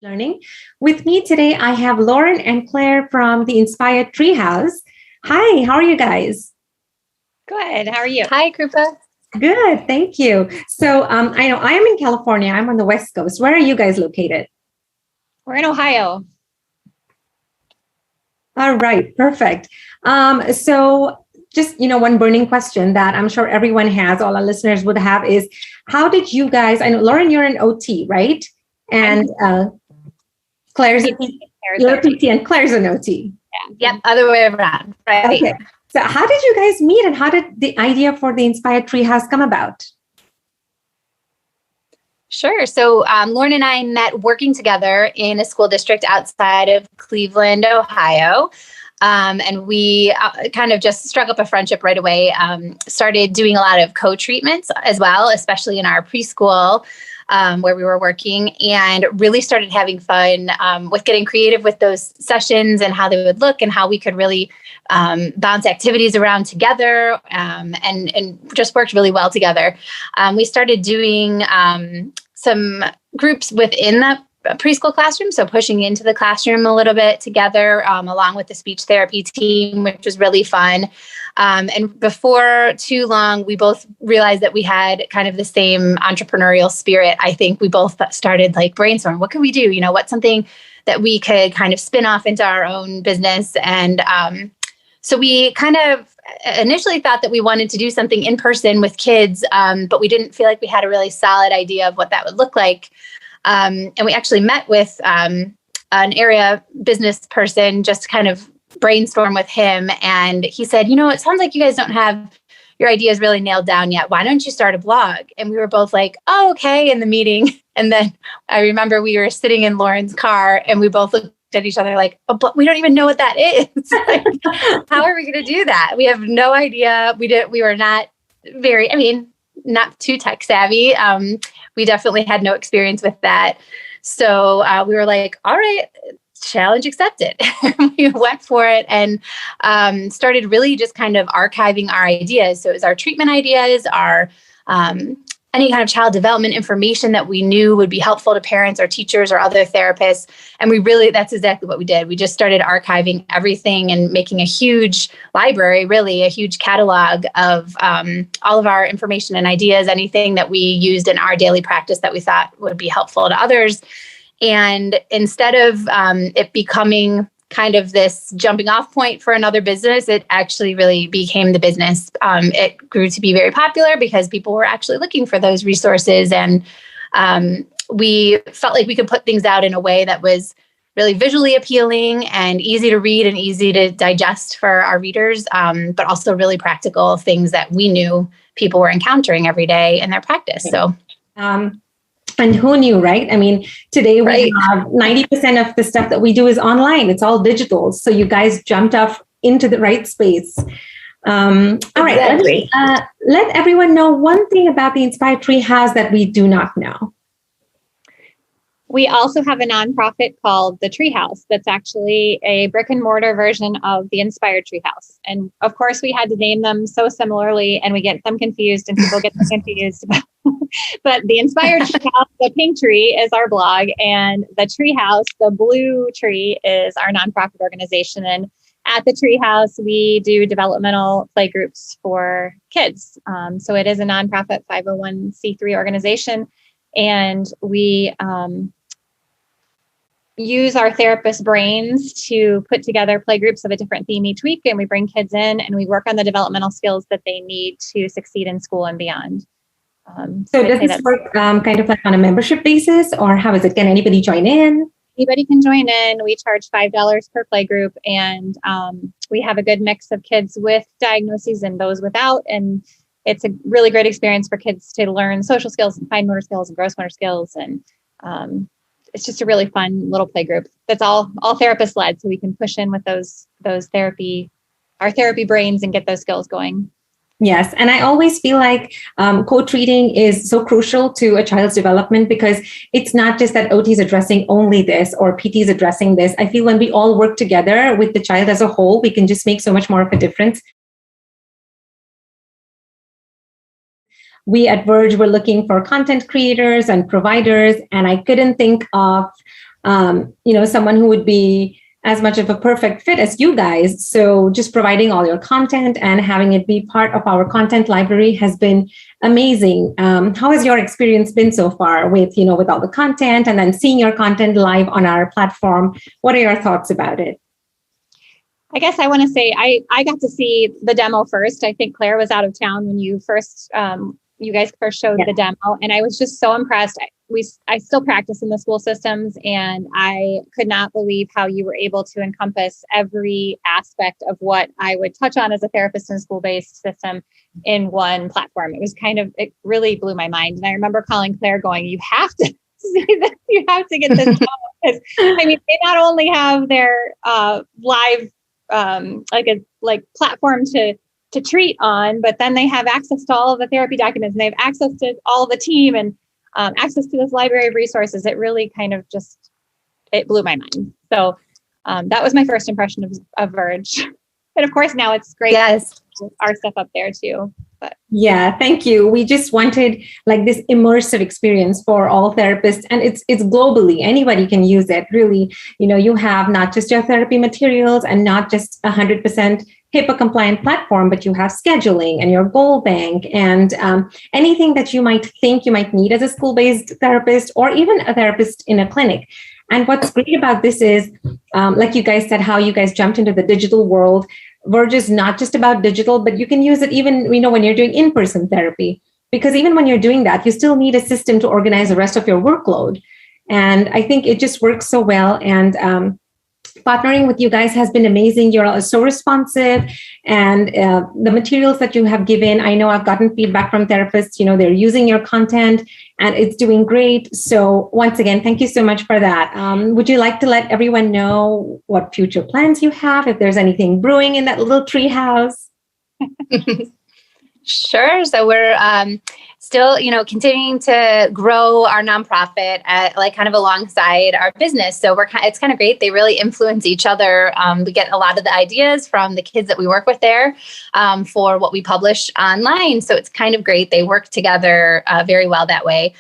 Learning. With me today, I have Lauren and Claire from the Inspired Treehouse. Hi, how are you guys? Good. How are you? Hi, Krupa. Good, thank you. So I know I am in California. I'm on the West Coast. Where are you guys located? We're in Ohio. All right, perfect. So just, one burning question that I'm sure everyone has, all our listeners would have is, how did you guys, I know, Lauren, you're an OT, right? And Claire's you're a PT and Claire's an OT. Yeah. Yep, other way around. Right. Okay. So how did you guys meet and how did the idea for the Inspired Treehouse come about? Sure. So Lauren and I met working together in a school district outside of Cleveland, Ohio. And we kind of just struck up a friendship right away, started doing a lot of co-treatments as well, especially in our preschool where we were working, and really started having fun with getting creative with those sessions and how they would look and how we could really bounce activities around together and just worked really well together. We started doing some groups within the preschool classroom, so pushing into the classroom a little bit together, along with the speech therapy team, which was really fun. And before too long, we both realized that we had kind of the same entrepreneurial spirit. I think we both started like brainstorming, what can we do? What's something that we could kind of spin off into our own business? And so we kind of initially thought that we wanted to do something in person with kids, but we didn't feel like we had a really solid idea of what that would look like. And we actually met with an area business person, just kind of brainstorm with him. And he said, it sounds like you guys don't have your ideas really nailed down yet. Why don't you start a blog? And we were both like, oh, okay, in the meeting. And then I remember we were sitting in Lauren's car and we both looked at each other like, oh, but we don't even know what that is. Like, how are we going to do that? We have no idea. We were not not too tech savvy. We definitely had no experience with that. So we were like, all right, challenge accepted. We went for it and started really just kind of archiving our ideas. So it was our treatment ideas, our any kind of child development information that we knew would be helpful to parents or teachers or other therapists. And that's exactly what we did. We just started archiving everything and making a huge library, really a huge catalog of all of our information and ideas, anything that we used in our daily practice that we thought would be helpful to others. And instead of it becoming kind of this jumping off point for another business, it actually really became the business. It grew to be very popular because people were actually looking for those resources. And we felt like we could put things out in a way that was really visually appealing and easy to read and easy to digest for our readers, but also really practical things that we knew people were encountering every day in their practice. So, and who knew, right? I mean, today we have 90% of the stuff that we do is online. It's all digital. So you guys jumped off into the right space. All right. Let everyone know one thing about the Inspired Treehouse that we do not know. We also have a nonprofit called the Treehouse that's actually a brick and mortar version of the Inspired Treehouse. And of course, we had to name them so similarly, and we get them confused and people get them confused. But the Inspired Treehouse, the pink tree, is our blog, and the Treehouse, the blue tree, is our nonprofit organization. And at the Treehouse, we do developmental play groups for kids. So it is a nonprofit 501c3 organization, and we use our therapist brains to put together play groups of a different theme each week. And we bring kids in and we work on the developmental skills that they need to succeed in school and beyond. So does this work kind of like on a membership basis, or how is it? Can anybody join in? Anybody can join in. We charge $5 per play group, and we have a good mix of kids with diagnoses and those without. And it's a really great experience for kids to learn social skills and fine motor skills and gross motor skills. And it's just a really fun little play group that's all therapist led, so we can push in with our therapy brains and get those skills going. Yes. And I always feel like co-treating is so crucial to a child's development, because it's not just that OT is addressing only this or PT is addressing this. I feel when we all work together with the child as a whole, we can just make so much more of a difference. We at Verge were looking for content creators and providers, and I couldn't think of someone who would be as much of a perfect fit as you guys. So just providing all your content and having it be part of our content library has been amazing. How has your experience been so far with all the content and then seeing your content live on our platform? What are your thoughts about it? I guess I want to say I got to see the demo first. I think Claire was out of town when you guys first showed the demo, and I was just so impressed. I still practice in the school systems, and I could not believe how you were able to encompass every aspect of what I would touch on as a therapist in a school-based system in one platform. It really blew my mind. And I remember calling Claire going, you have to see this, you have to get this done. Because, they not only have their live platform to treat on, but then they have access to all of the therapy documents, and they have access to all the team and access to this library of resources. It really it blew my mind. So that was my first impression of Verge. And of course, now it's great. Yes. Our stuff up there too. But yeah, thank you. We just wanted this immersive experience for all therapists, and it's globally. Anybody can use it. Really, you have not just your therapy materials and not just 100% HIPAA compliant platform, but you have scheduling and your goal bank and anything that you might think you might need as a school-based therapist or even a therapist in a clinic. And what's great about this is, like you guys said, how you guys jumped into the digital world. Verge is not just about digital, but you can use it even, when you're doing in-person therapy, because even when you're doing that, you still need a system to organize the rest of your workload. And I think it just works so well. And partnering with you guys has been amazing. You're all so responsive, and the materials that you have given, I know I've gotten feedback from therapists, they're using your content and it's doing great. So once again, thank you so much for that. Would you like to let everyone know what future plans you have, if there's anything brewing in that little tree house? Sure. So we're still, continuing to grow our nonprofit at kind of alongside our business. So it's kind of great. They really influence each other. We get a lot of the ideas from the kids that we work with there for what we publish online. So it's kind of great. They work together very well that way.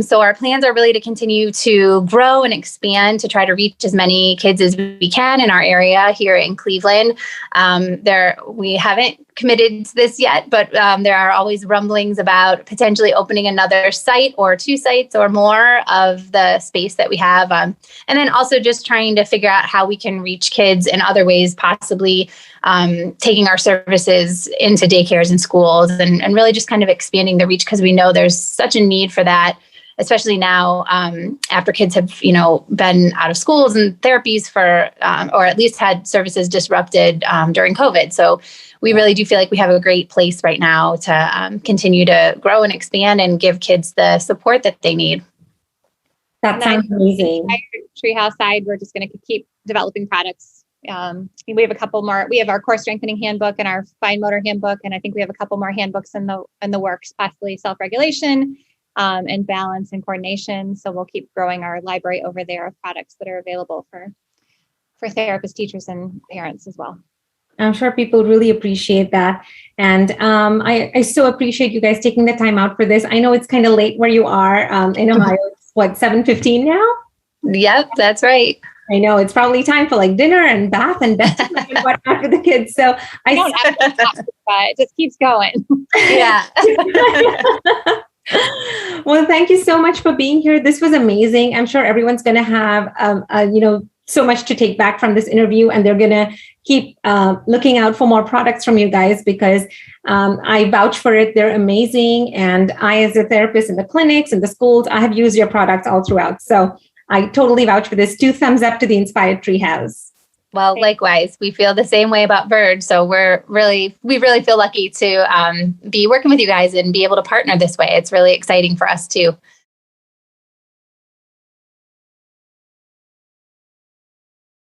So our plans are really to continue to grow and expand to try to reach as many kids as we can in our area here in Cleveland. We haven't committed to this yet, but there are always rumblings about potentially opening another site or 2 sites or more of the space that we have. And then also just trying to figure out how we can reach kids in other ways, possibly taking our services into daycares and schools and really just kind of expanding the reach, because we know there's such a need for that, especially now after kids have, been out of schools and therapies for, or at least had services disrupted during COVID. So we really do feel like we have a great place right now to continue to grow and expand and give kids the support that they need. That sounds amazing. Treehouse side, we're just going to keep developing products. We have a couple more. We have our core strengthening handbook and our fine motor handbook, and I think we have a couple more handbooks in the works, possibly self-regulation and balance and coordination. So we'll keep growing our library over there of products that are available for therapists, teachers, and parents as well. I'm sure people really appreciate that. And I so appreciate you guys taking the time out for this. I know it's kind of late where you are in Ohio. It's 7:15 now? Yep, that's right. I know it's probably time for dinner and bath and bed and whatnot for the kids. So I don't have to, it just keeps going. Yeah. Well, thank you so much for being here. This was amazing. I'm sure everyone's going to have, so much to take back from this interview, and they're going to keep looking out for more products from you guys, because I vouch for it. They're amazing. And I, as a therapist in the clinics and the schools, I have used your products all throughout. So I totally vouch for this. 2 thumbs up to the Inspired Treehouse. Well, likewise, we feel the same way about Verge. So we really feel lucky to be working with you guys and be able to partner this way. It's really exciting for us too.